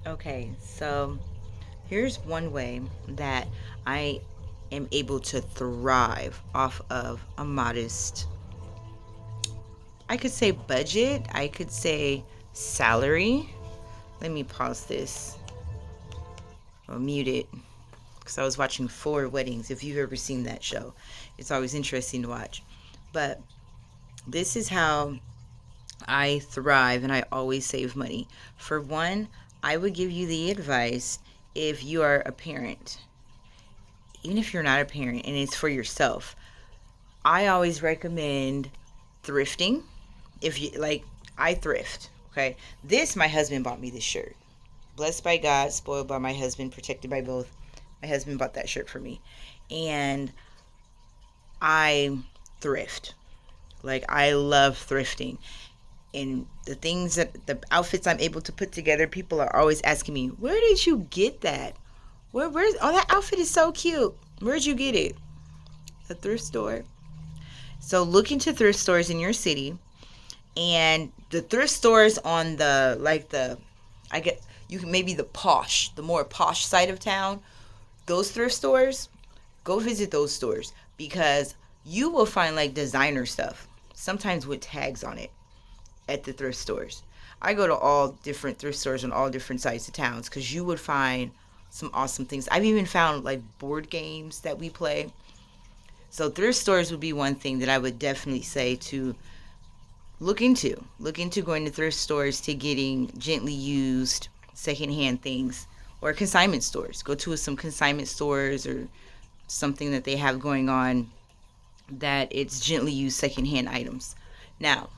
Okay, so here's one way that I am able to thrive off of a modest, I could say budget, I could say salary. Let me pause this or mute it because I was watching Four Weddings. If you've ever seen that show, it's always interesting to watch. But this is how I thrive and I always save money. For one, I would give you the advice if you are a parent, even if you're not a parent and it's for yourself, I always recommend thrifting. If you like, I thrift. Okay. This, my husband bought me this shirt. Blessed by God, spoiled by my husband, protected by both. My husband bought that shirt for me. And I thrift. Like, I love thrifting. And the things that the outfits I'm able to put together, people are always asking me, "Where did you get that? Where's oh, that outfit is so cute. Where'd you get it?" A thrift store. So look into thrift stores in your city, and the thrift stores on the like the I get you can maybe the more posh side of town. Those thrift stores, go visit those stores because you will find like designer stuff, sometimes with tags on it at the thrift stores. I go to all different thrift stores on all different sides of towns because you would find some awesome things. I've even found like board games that we play. So thrift stores would be one thing that I would definitely say to look into. Look into going to thrift stores to getting gently used secondhand things or consignment stores. Go to some consignment stores or something that they have going on that it's gently used secondhand items. Now,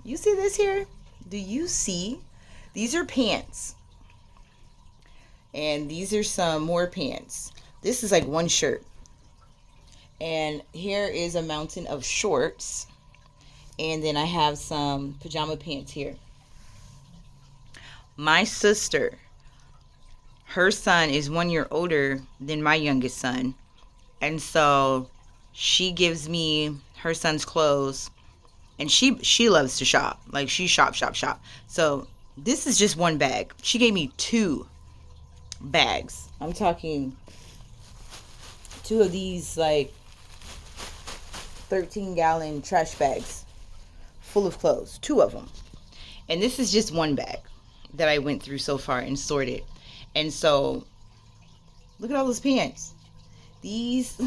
you see this here? Do you see? These are pants. And these are some more pants. This is like one shirt. And here is a mountain of shorts. And then I have some pajama pants here. My sister, her son is 1 year older than my youngest son. And so she gives me her son's clothes, and she loves to shop. Like, she shop. So this is just one bag. She gave me two bags. I'm talking two of these like 13-gallon trash bags full of clothes, two of them. And this is just one bag that I went through so far and sorted. And so look at all those pants. These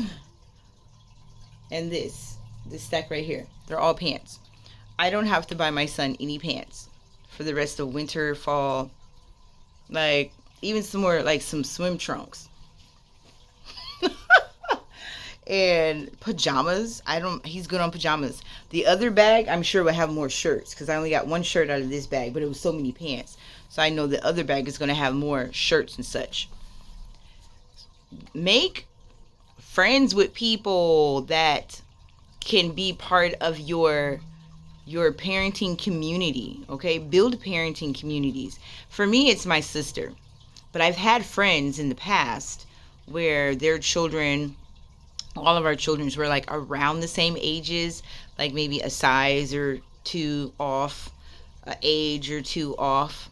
and this stack right here. They're all pants. I don't have to buy my son any pants for the rest of winter, fall, like even some more like some swim trunks. And pajamas. I don't He's good on pajamas. The other bag I'm sure will have more shirts because I only got one shirt out of this bag, but it was so many pants. So I know the other bag is going to have more shirts and such. Make friends with people that can be part of your parenting community. Okay, build parenting communities. For me, it's my sister, but I've had friends in the past where their children, all of our children's were like around the same ages, like maybe a size or two off, a age or two off,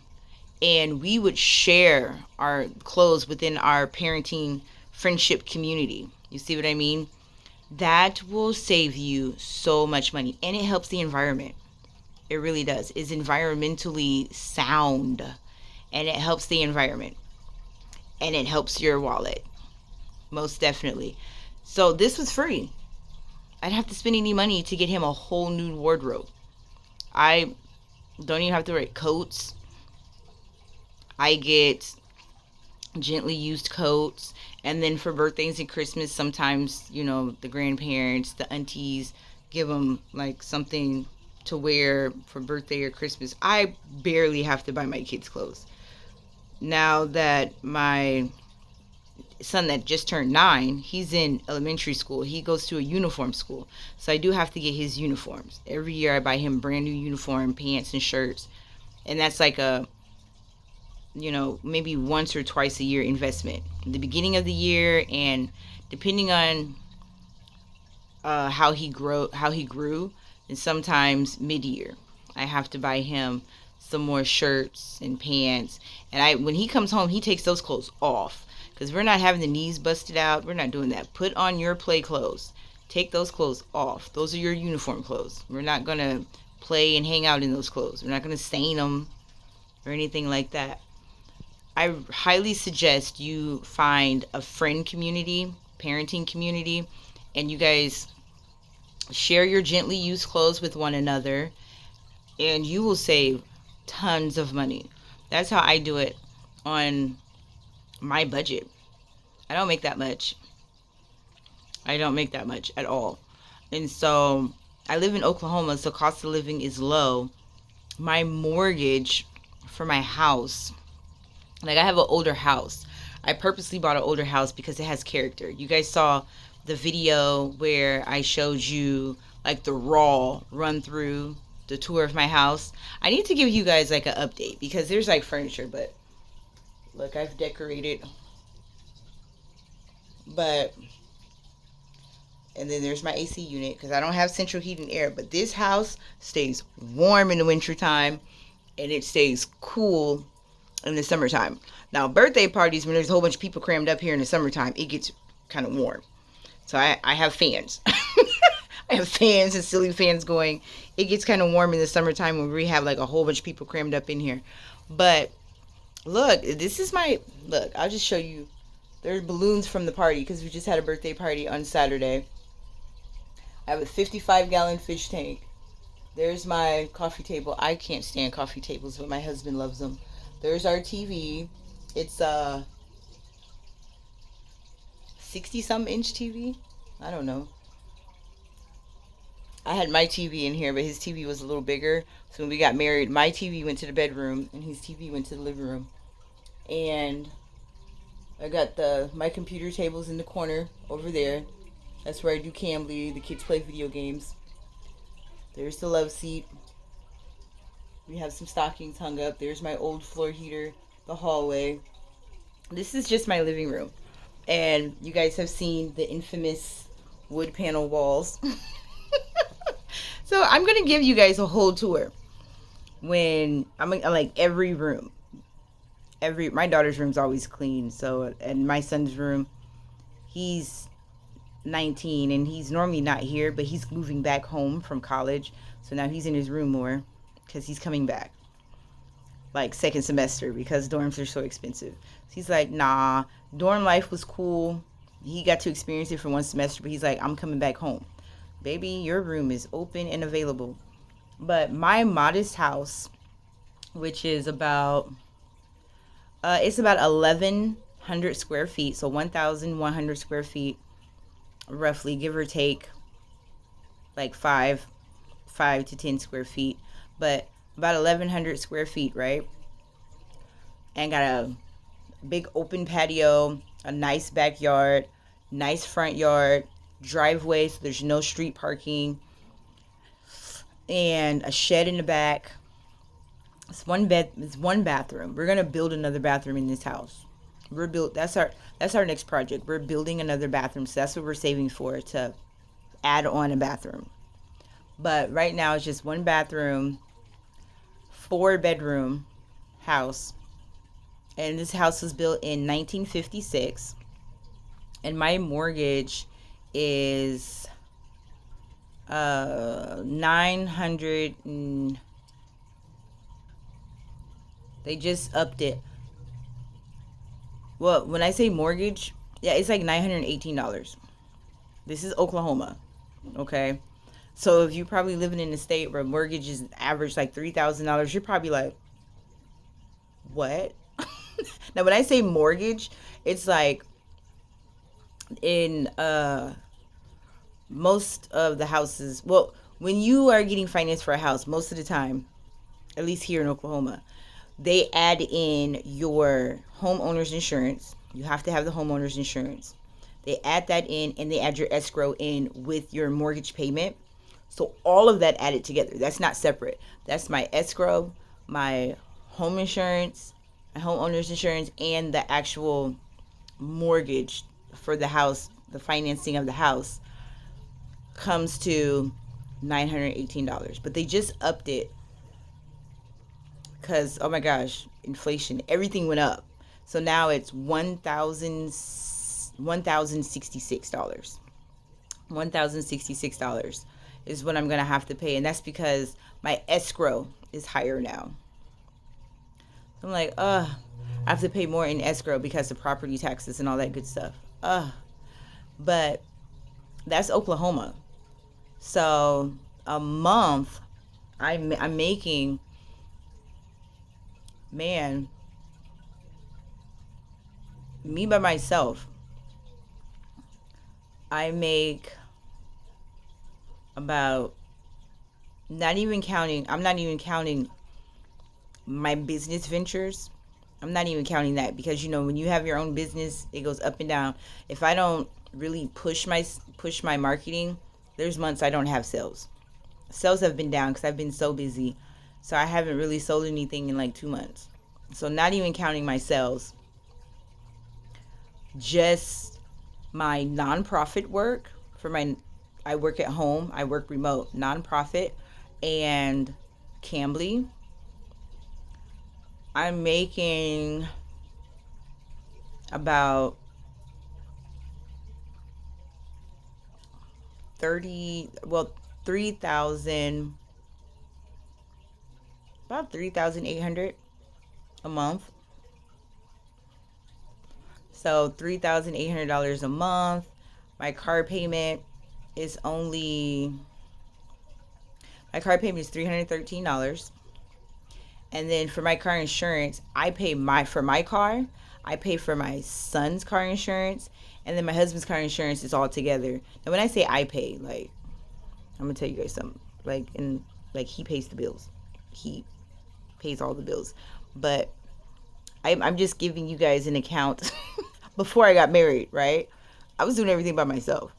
and we would share our clothes within our parenting friendship community. You see what I mean? That will save you so much money, and it helps the environment. It really does. It's environmentally sound, and it helps the environment, and it helps your wallet, most definitely. So this was free. I didn't have to spend any money to get him a whole new wardrobe. I don't even have to wear coats. I get gently used coats. And then for birthdays and Christmas, sometimes, the grandparents, the aunties give them like something to wear for birthday or Christmas. I barely have to buy my kids clothes. Now that my son that just turned 9, he's in elementary school. He goes to a uniform school. So I do have to get his uniforms. Every year I buy him brand new uniform, pants and shirts. And that's like a maybe once or twice a year investment. The beginning of the year, and depending on how he grew, and sometimes mid-year, I have to buy him some more shirts and pants. And when he comes home, he takes those clothes off because we're not having the knees busted out. We're not doing that. Put on your play clothes. Take those clothes off. Those are your uniform clothes. We're not going to play and hang out in those clothes. We're not going to stain them or anything like that. I highly suggest you find a friend community, parenting community, and you guys share your gently used clothes with one another, and you will save tons of money. That's how I do it on my budget. I don't make that much. I don't make that much at all. And so I live in Oklahoma, so cost of living is low. My mortgage for my house, like I have an older house. I purposely bought an older house because it has character. You guys saw the video where I showed you like the raw run through the tour of my house. I need to give you guys like an update because there's like furniture, but look, I've decorated. But and then there's my AC unit because I don't have central heat and air, but this house stays warm in the wintertime and it stays cool in the summertime. Now, birthday parties, when there's a whole bunch of people crammed up here in the summertime, it gets kind of warm. So I have fans. I have fans and ceiling fans going. It gets kind of warm in the summertime when we have like a whole bunch of people crammed up in here. But look, this is look, I'll just show you. There's balloons from the party because we just had a birthday party on Saturday. I have a 55-gallon fish tank. There's my coffee table. I can't stand coffee tables, but my husband loves them. There's our TV. It's a 60-something inch TV. I don't know. I had my TV in here, but his TV was a little bigger. So when we got married, my TV went to the bedroom and his TV went to the living room. And I got my computer tables in the corner over there. That's where I do Cambly. The kids play video games. There's the love seat. We have some stockings hung up. There's my old floor heater, the hallway. This is just my living room. And you guys have seen the infamous wood panel walls. So I'm going to give you guys a whole tour. When I'm like every room. My daughter's room's always clean. So, and my son's room, he's 19 and he's normally not here, but he's moving back home from college. So now he's in his room more because he's coming back like second semester because dorms are so expensive. So he's like, nah, dorm life was cool. He got to experience it for one semester, but he's like, I'm coming back home. Baby, your room is open and available. But my modest house, which is about it's about 1,100 square feet, so 1,100 square feet, roughly, give or take, like 5 to 10 square feet, but about 1,100 square feet, right? And got a big open patio, a nice backyard, nice front yard, driveway, so there's no street parking, and a shed in the back. It's one bathroom. We're gonna build another bathroom in this house. That's our next project. We're building another bathroom, so that's what we're saving for, to add on a bathroom. But right now it's just one bathroom, 4-bedroom house. And this house was built in 1956. And my mortgage is $900 and they just upped it. Well, when I say mortgage, yeah, it's like $918. This is Oklahoma, okay? So if you're probably living in a state where mortgage is average like $3,000, you're probably like, what? Now, when I say mortgage, it's like in most of the houses. Well, when you are getting financed for a house, most of the time, at least here in Oklahoma, they add in your homeowner's insurance. You have to have the homeowner's insurance. They add that in, and they add your escrow in with your mortgage payment. So all of that added together. That's not separate. That's my escrow, my home insurance, my homeowner's insurance, and the actual mortgage for the house, the financing of the house, comes to $918. But they just upped it because oh my gosh, inflation, everything went up. So now it's $1,066. $1,066 is what I'm gonna have to pay, and that's because my escrow is higher now. I'm like, I have to pay more in escrow because of property taxes and all that good stuff. But that's Oklahoma. So a month, I'm making, man, me by myself, I make about, I'm not even counting my business ventures. I'm not even counting that because when you have your own business, it goes up and down. If I don't really push my marketing, there's months I don't have sales. Sales have been down because I've been so busy. So I haven't really sold anything in like 2 months. So not even counting my sales, just my nonprofit work I work at home, I work remote, nonprofit, and Cambly. I'm making about 3,000, about 3,800 a month. So $3,800 a month. My car payment is only my car payment is $313. And then for my car insurance, I pay for my car, I pay for my son's car insurance, and then my husband's car insurance is all together. And when I say I pay, like, I'm gonna tell you guys something. Like he pays the bills. He pays all the bills. But I'm just giving you guys an account. Before I got married, right? I was doing everything by myself.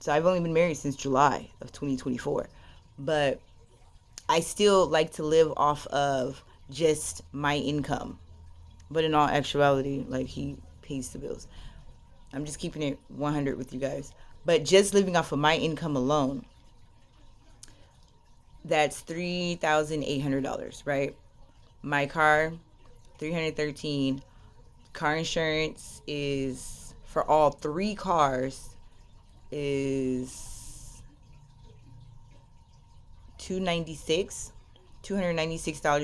So I've only been married since July of 2024. But I still like to live off of just my income. But in all actuality, like, he pays the bills. I'm just keeping it 100 with you guys. But just living off of my income alone, that's $3,800, right? My car, 313. Car insurance is, for all 3 cars, is $296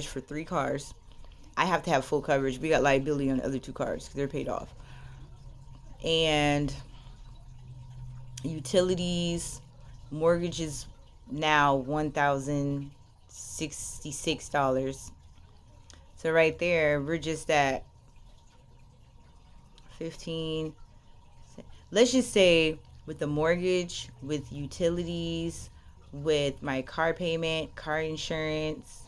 for 3 cars. I have to have full coverage. We got liability on the other 2 cars because they're paid off. And utilities, mortgage is now $1,066. So right there, we're just at 15. Let's just say with the mortgage, with utilities, with my car payment, car insurance,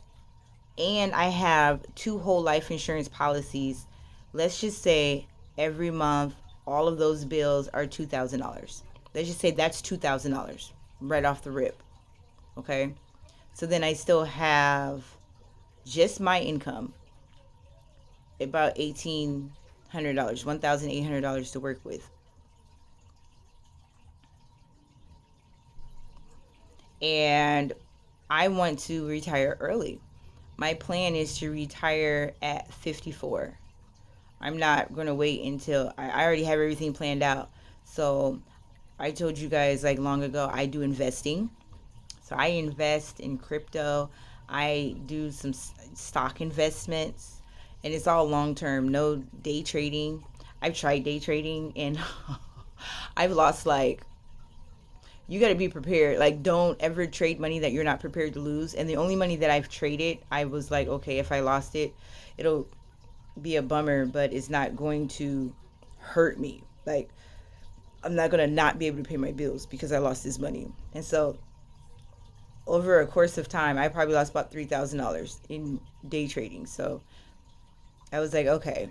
and I have 2 whole life insurance policies. Let's just say every month all of those bills are $2,000. Let's just say that's $2,000 right off the rip. Okay? So then I still have just my income, about $1,800, $1,800 to work with. And I want to retire early. My plan is to retire at 54. I'm not going to wait until I already have everything planned out. So I told you guys like long ago, I do investing. So I invest in crypto. I do some stock investments, and it's all long term, no day trading. I've tried day trading and I've lost, like, you got to be prepared. Like, don't ever trade money that you're not prepared to lose. And the only money that I've traded, I was like, okay, if I lost it, it'll be a bummer, but it's not going to hurt me. Like, I'm not going to not be able to pay my bills because I lost this money. And so over a course of time, I probably lost about $3,000 in day trading. So I was like, okay,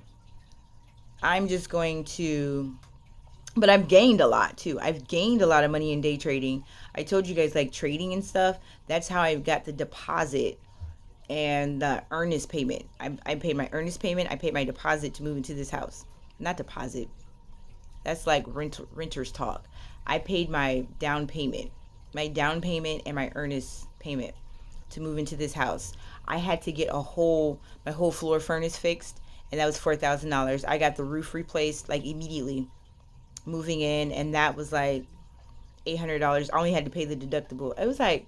I'm just going to, but I've gained a lot too. I've gained a lot of money in day trading. I told you guys, like, trading and stuff, that's how I got the deposit and the earnest payment. I paid my earnest payment. I paid my deposit to move into this house. Not deposit. That's like renter's talk. I paid my down payment and my earnest payment. to move into this house. I had to get my whole floor furnace fixed, and that was $4,000. I got the roof replaced like immediately moving in, and that was like $800. I only had to pay the deductible. It was like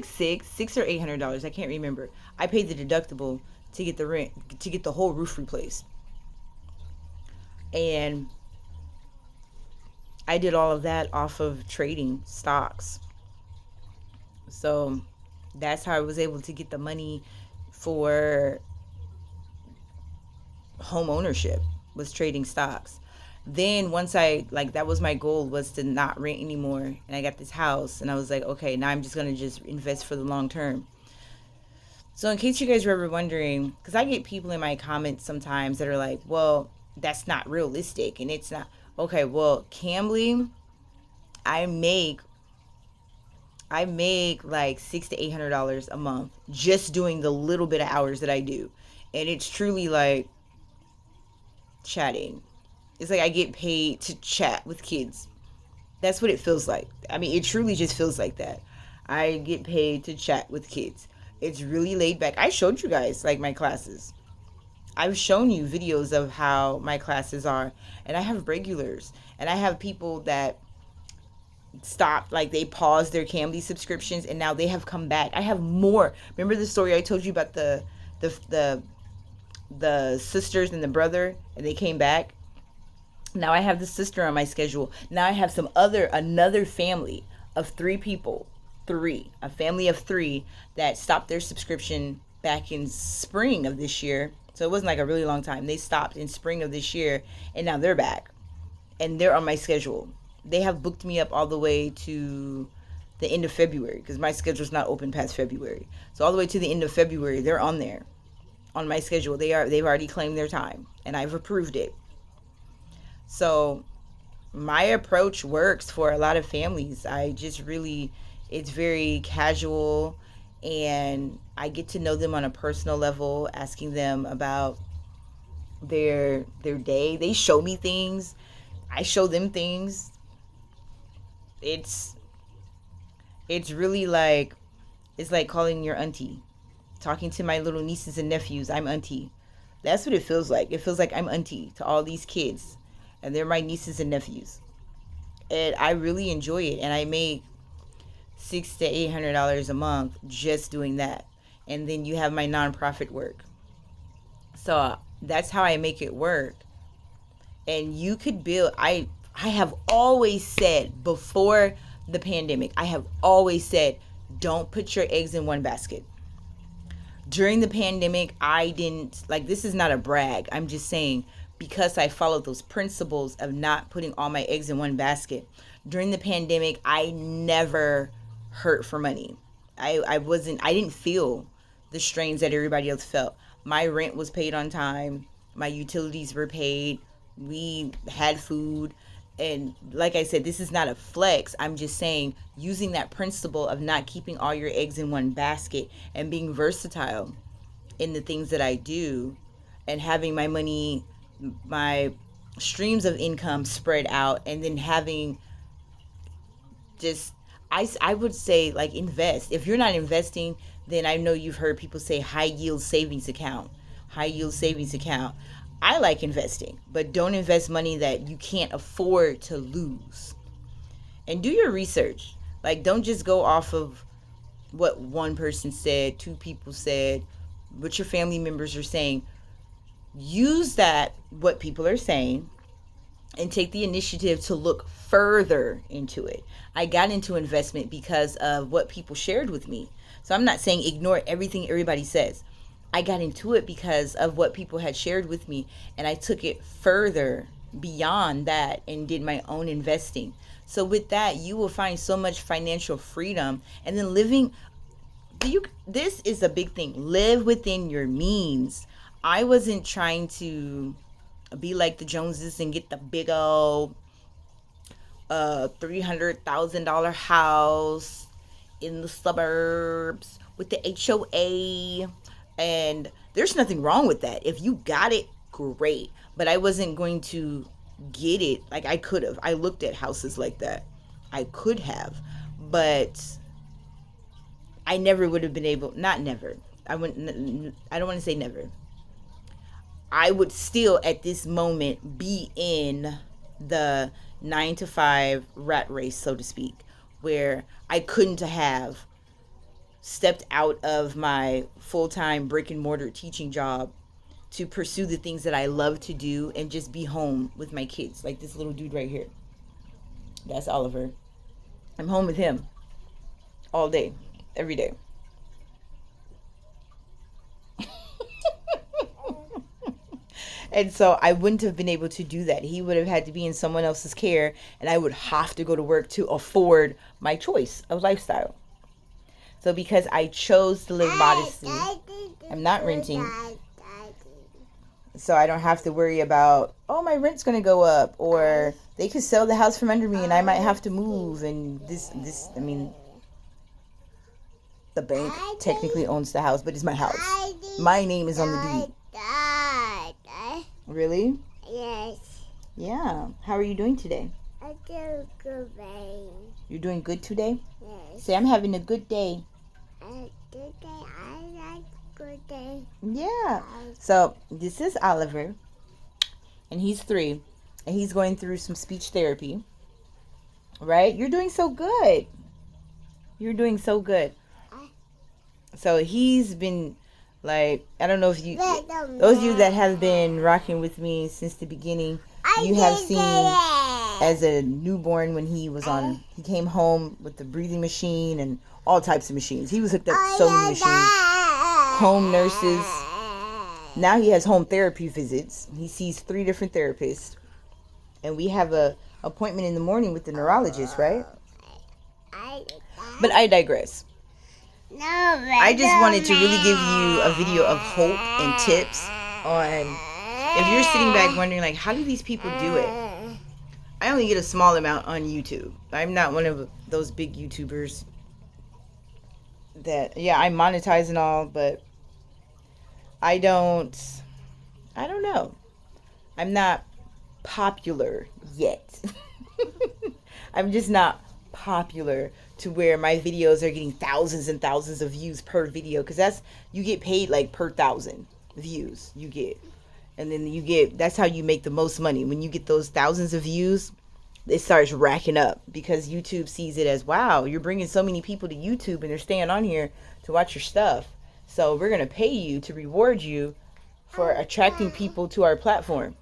six or $800. I can't remember. I paid the deductible to get the rent to get the whole roof replaced, and I did all of that off of trading stocks. So that's how I was able to get the money for home ownership, was trading stocks. Then once I like that was my goal, was to not rent anymore, and I got this house, and I was like, okay, now I'm just going to just invest for the long term. So in case you guys were ever wondering, cuz I get people in my comments sometimes that are like, well, that's not realistic and it's not. Okay, well, Cambly, I make I make like $600 to $800 a month just doing the little bit of hours that I do. And it's truly like chatting. It's like I get paid to chat with kids. That's what it feels like. I mean, it truly just feels like that. I get paid to chat with kids. It's really laid back. I showed you guys like my classes. I've shown you videos of how my classes are, and I have regulars, and I have people that stopped, like they paused their Cambly subscriptions, and now they have come back. I have more. Remember the story I told you about the the the sisters and the brother, and they came back. Now I have the sister on my schedule. Now I have another family of three people, a family of three that stopped their subscription back in spring of this year. So it wasn't like a really long time. They stopped in spring of this year, and now they're back, and they're on my schedule. They have booked me up all the way to the end of February, because my schedule's not open past February. So all the way to the end of February, they're on there on my schedule. They've already claimed their time, and I've approved it. So my approach works for a lot of families. I just really, it's very casual, and I get to know them on a personal level, asking them about their day. They show me things. I show them things. It's it's really like it's like calling your auntie, talking to my little nieces and nephews. I'm auntie. That's what it feels like. It feels like I'm auntie to all these kids, and they're my nieces and nephews. And I really enjoy it. And I make $600 to $800 a month just doing that. And then you have my nonprofit work. So that's how I make it work. And you could build. I have always said before the pandemic, I have always said, don't put your eggs in one basket. During the pandemic, I didn't, like, this is not a brag. I'm just saying, because I followed those principles of not putting all my eggs in one basket. During the pandemic, I never hurt for money. I didn't feel the strains that everybody else felt. My rent was paid on time. My utilities were paid. We had food. And like I said, this is not a flex. I'm just saying, using that principle of not keeping all your eggs in one basket and being versatile in the things that I do, and having my money, my streams of income spread out, and then having just, I would say, like, invest. If you're not investing, then I know you've heard people say high yield savings account. High yield savings account. I like investing, but don't invest money that you can't afford to lose. And do your research. Like, don't just go off of what one person said, two people said, what your family members are saying. Use that, what people are saying, and take the initiative to look further into it. I got into investment because of what people shared with me. So I'm not saying ignore everything everybody says. I got into it because of what people had shared with me, and I took it further beyond that and did my own investing. So with that, you will find so much financial freedom, and then this is a big thing. Live within your means. I wasn't trying to be like the Joneses and get the big old $300,000 house in the suburbs with the HOA. And there's nothing wrong with that. If you got it, great. But I wasn't going to get it. Like, I could have. I looked at houses like that. I could have. But I never would have been able, not never. I don't want to say never. I would still at this moment be in the 9 to 5 rat race, so to speak, where I couldn't have stepped out of my full-time brick and mortar teaching job to pursue the things that I love to do and just be home with my kids, like this little dude right here. That's Oliver. I'm home with him all day, every day. And so I wouldn't have been able to do that. He would have had to be in someone else's care, and I would have to go to work to afford my choice of lifestyle. So because I chose to live modestly, I'm not renting. So I don't have to worry about, oh, my rent's going to go up, or they could sell the house from under me and I might have to move. And I mean, the bank technically owns the house, but it's my house. My name is on the deed. Really? Yes. Yeah. How are you doing today? I do good day. You're doing good today? Yes. Say, I'm having a good day. Today I like good day. Yeah. So this is Oliver, and he's 3, and he's going through some speech therapy. Right? You're doing so good. You're doing so good. So he's been, like, I don't know if you, those of you that have been rocking with me since the beginning, you have seen as a newborn when he came home with the breathing machine and all types of machines. He was hooked up to so many machines. Home nurses. Now he has home therapy visits. He sees 3 different therapists. And we have a appointment in the morning with the neurologist, right? But I digress. No, I just wanted to really give you a video of hope and tips on, if you're sitting back wondering, like, how do these people do it? I only get a small amount on YouTube. I'm not one of those big YouTubers that, yeah, I monetize and all, but I don't know. I'm not popular yet. I'm just not popular to where my videos are getting thousands and thousands of views per video, because you get paid like per 1,000 views you get, and then that's how you make the most money. When you get those thousands of views, it starts racking up, because YouTube sees it as, wow, you're bringing so many people to YouTube and they're staying on here to watch your stuff, so we're gonna pay you to reward you for attracting people to our platform.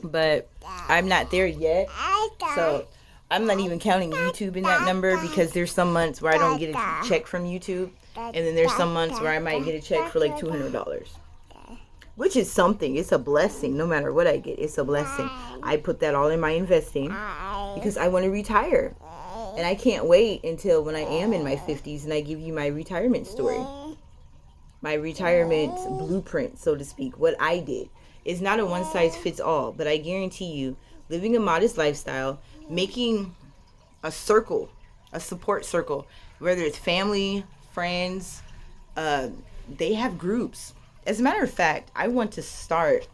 But I'm not there yet, so I'm not even counting YouTube in that number, because there's some months where I don't get a check from YouTube, and then there's some months where I might get a check for like $200, which is something. It's a blessing. No matter what I get, it's a blessing. I put that all in my investing because I want to retire, and I can't wait until when I am in my 50s and I give you my retirement story, my retirement blueprint, so to speak. What I did is not a one-size-fits-all, but I guarantee you, living a modest lifestyle, making a circle, a support circle, whether it's family, friends, they have groups. As a matter of fact, I want to start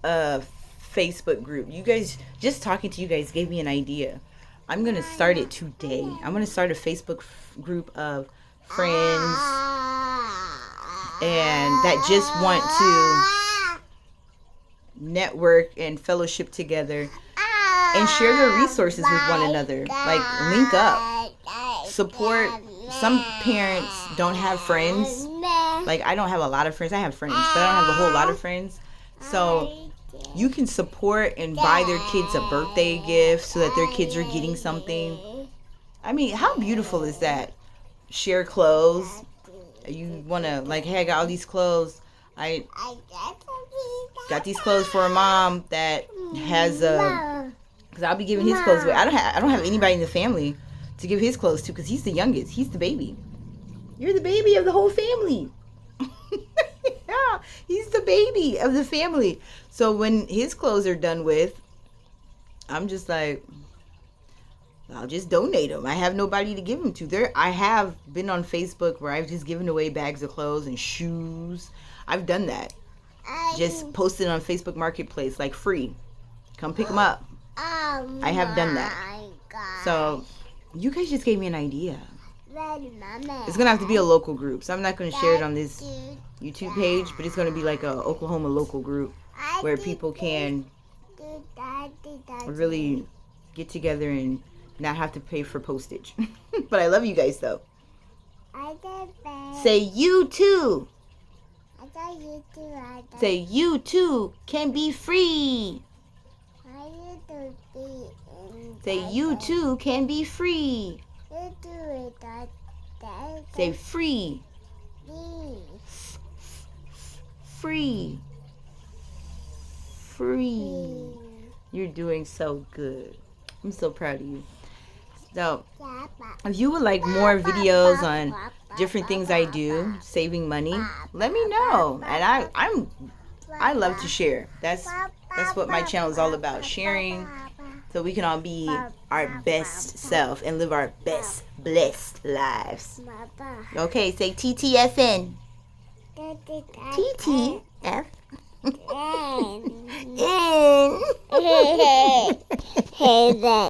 a Facebook group. You guys, just talking to you guys gave me an idea. I'm going to start it today. I'm going to start a Facebook group of friends and that just want to network and fellowship together and share their resources with one another. Like, link up, support. Some parents don't have friends. Like, I don't have a lot of friends. I have friends, but I don't have a whole lot of friends. So you can support and buy their kids a birthday gift so that their kids are getting something. I mean, how beautiful is that? Share clothes. You want to, like, hey, I got all these clothes. I got these clothes for a mom that has a, because I'll be giving his clothes away. I don't have anybody in the family to give his clothes to, because he's the youngest. He's the baby. You're the baby of the whole family. Yeah, he's the baby of the family. So when his clothes are done with, I'm just like, I'll just donate them. I have nobody to give them to. I have been on Facebook where I've just given away bags of clothes and shoes. I've done that. Just posted on Facebook Marketplace, like, free. Come pick them up. I have done that. So you guys just gave me an idea. It's gonna have to be a local group, so I'm not gonna share it on this YouTube page, but it's gonna be like a Oklahoma local group where people can really get together and not have to pay for postage. But I love you guys though. Say you too. Say you too can be free. Say you too can be free. Say free. Free. Free. You're doing so good. I'm so proud of you. So, if you would like more videos on different things I do, saving money, let me know. And I love to share. That's what my channel is all about, sharing, so we can all be our best self and live our best blessed lives. Okay, say TTFN. TTF. N.